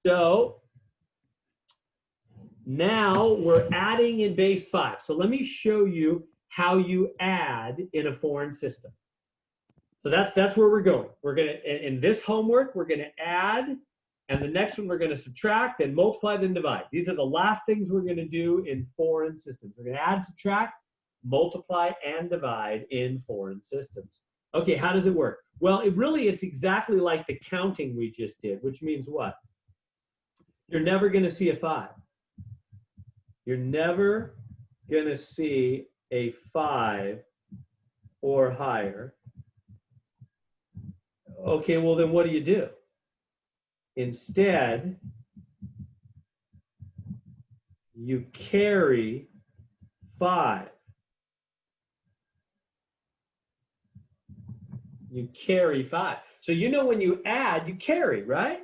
So now we're adding in base 5. So let me show you how you add in a foreign system. So that's where we're going. We're going to, in this homework, we're going to add, and the next one we're going to subtract, then multiply, then divide. These are the last things we're going to do in foreign systems. We're going to add, subtract, multiply, and divide in foreign systems. Okay, how does it work? Well, it's exactly like the counting we just did, which means what? You're never going to see a 5. You're never going to see a 5 or higher. Okay, well then what do? Instead, you carry 5. You carry 5. So you know when you add, you carry, right?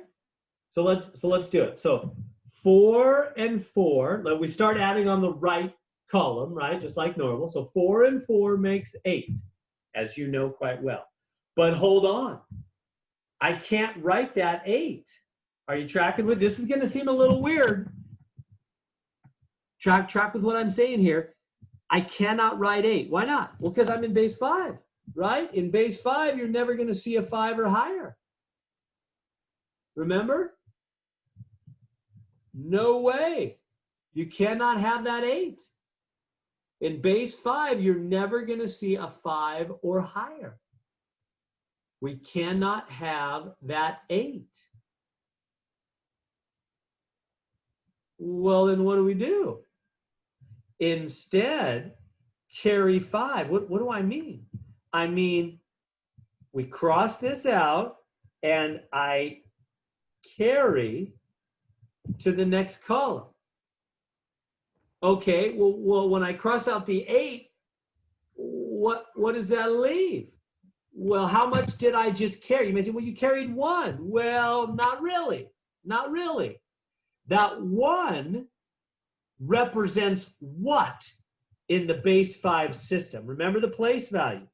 So let's do it. So 4 and 4, we start adding on the right column, right? Just like normal. So 4 and 4 makes 8, as you know quite well. But hold on. I can't write that 8. Are you tracking with? This is going to seem a little weird. Track with what I'm saying here. I cannot write 8. Why not? Well, because I'm in base 5, right? In base 5, you're never going to see a 5 or higher. Remember? No way. You cannot have that 8. In base 5, you're never going to see a 5 or higher. We cannot have that 8. Well, then what do? Instead, carry 5. What do I mean? I mean, we cross this out, and I carry to the next column. Okay, well, when I cross out the 8, what does that leave? Well, how much did I just carry? You may say, well, you carried 1. Well, not really. Not really. That 1 represents what in the base 5 system? Remember the place values,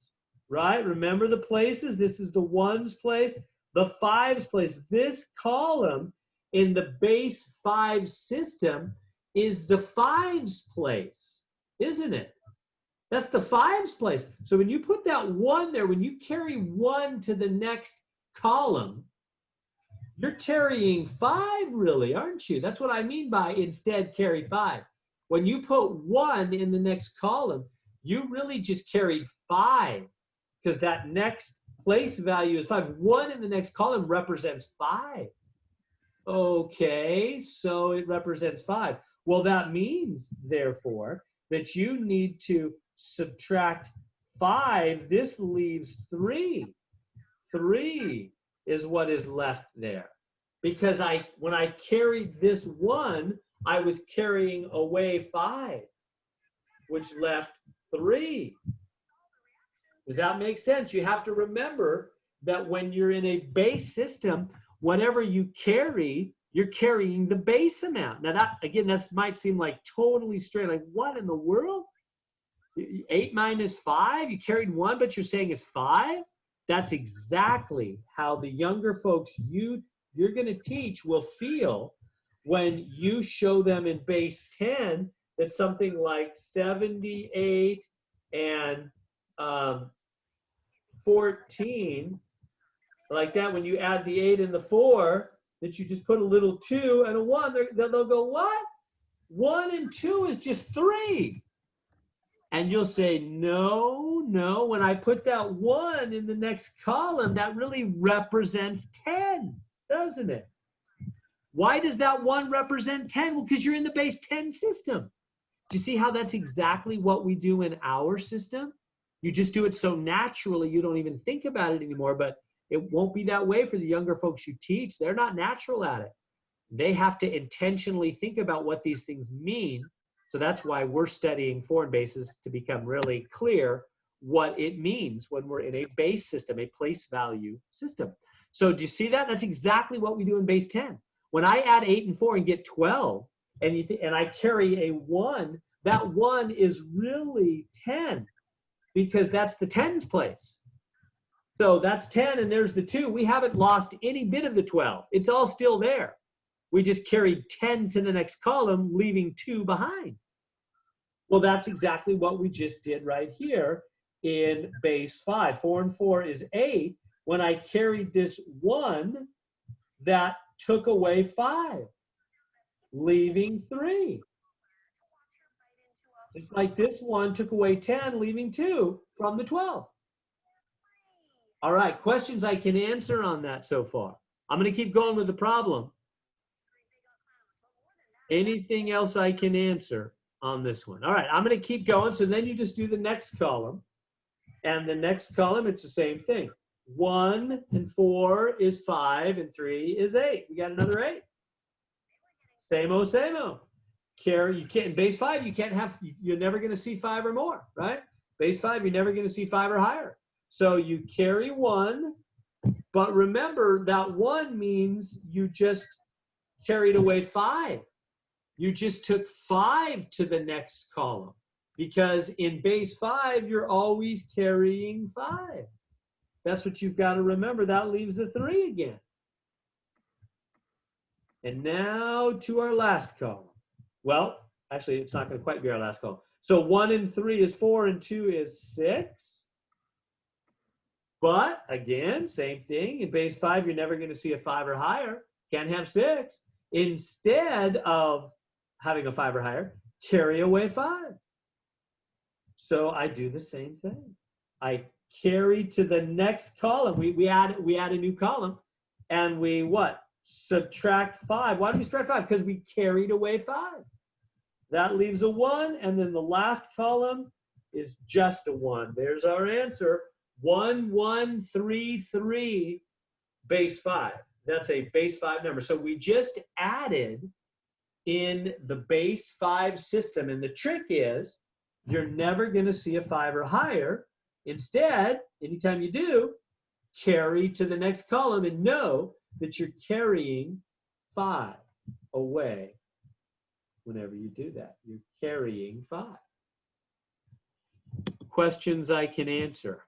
right? Remember the places? This is the 1's place, the 5's place. This column in the base 5 system is the 5's place, isn't it? That's the 5's place. So when you put that 1 there, when you carry 1 to the next column, you're carrying 5 really, aren't you? That's what I mean by instead carry 5. When you put 1 in the next column, you really just carried 5 because that next place value is 5. 1 in the next column represents 5. Okay, so it represents 5. Well, that means, therefore, that you need to subtract 5. This leaves 3. 3 is what is left there. Because when I carried this 1, I was carrying away 5, which left 3. Does that make sense? You have to remember that when you're in a base system, whatever you carry, you're carrying the base amount. Now that might seem like totally straight, like what in the world? 8 minus 5, you carried 1, but you're saying it's 5? That's exactly how the younger folks you're going to teach will feel when you show them in base 10 that something like 78 and 14, like that, when you add the 8 and the 4, that you just put a little 2 and a 1, they'll go, what? 1 and 2 is just 3. And you'll say, no, when I put that 1 in the next column, that really represents 10, doesn't it? Why does that 1 represent 10? Well, because you're in the base 10 system. Do you see how that's exactly what we do in our system? You just do it so naturally, you don't even think about it anymore, but it won't be that way for the younger folks you teach. They're not natural at it. They have to intentionally think about what these things mean. So that's why we're studying foreign bases, to become really clear what it means when we're in a base system, a place value system. So do you see that? That's exactly what we do in base 10. When I add 8 and 4 and get 12, and I carry a 1, that 1 is really 10 because that's the 10's place. So that's 10 and there's the 2. We haven't lost any bit of the 12. It's all still there. We just carried 10 to the next column, leaving 2 behind. Well, that's exactly what we just did right here in base 5. 4 and 4 is 8. When I carried this 1, that took away 5, leaving 3. Just like this one took away 10, leaving 2 from the 12. All right, questions I can answer on that so far. I'm going to keep going with the problem. Anything else I can answer on this one? All right, I'm going to keep going. So then you just do the next column. And the next column, it's the same thing. 1 and 4 is 5, and 3 is 8. We got another 8. Same-o, same-o. You can't, in base 5, you can't have, you're never going to see 5 or more, right? Base 5, you're never going to see 5 or higher. So you carry 1, but remember that 1 means you just carried away 5. You just took 5 to the next column, because in base 5, you're always carrying 5. That's what you've got to remember. That leaves a 3 again. And now to our last column. Well, actually, it's not going to quite be our last column. So 1 and 3 is 4, and 2 is 6. But again, same thing. In base 5, you're never going to see a 5 or higher. Can't have 6. Instead of having a 5 or higher, carry away 5. So I do the same thing. I carry to the next column. We add a new column, and we what? Subtract 5. Why do we subtract 5? Because we carried away 5. That leaves a 1, and then the last column is just a 1. There's our answer. 1, 1, 3, 3, base 5. That's a base 5 number. So we just added in the base 5 system, and the trick is you're never going to see a 5 or higher. Instead, anytime you do, carry to the next column and know that you're carrying 5 away. Whenever you do that, you're carrying 5. Questions I can answer.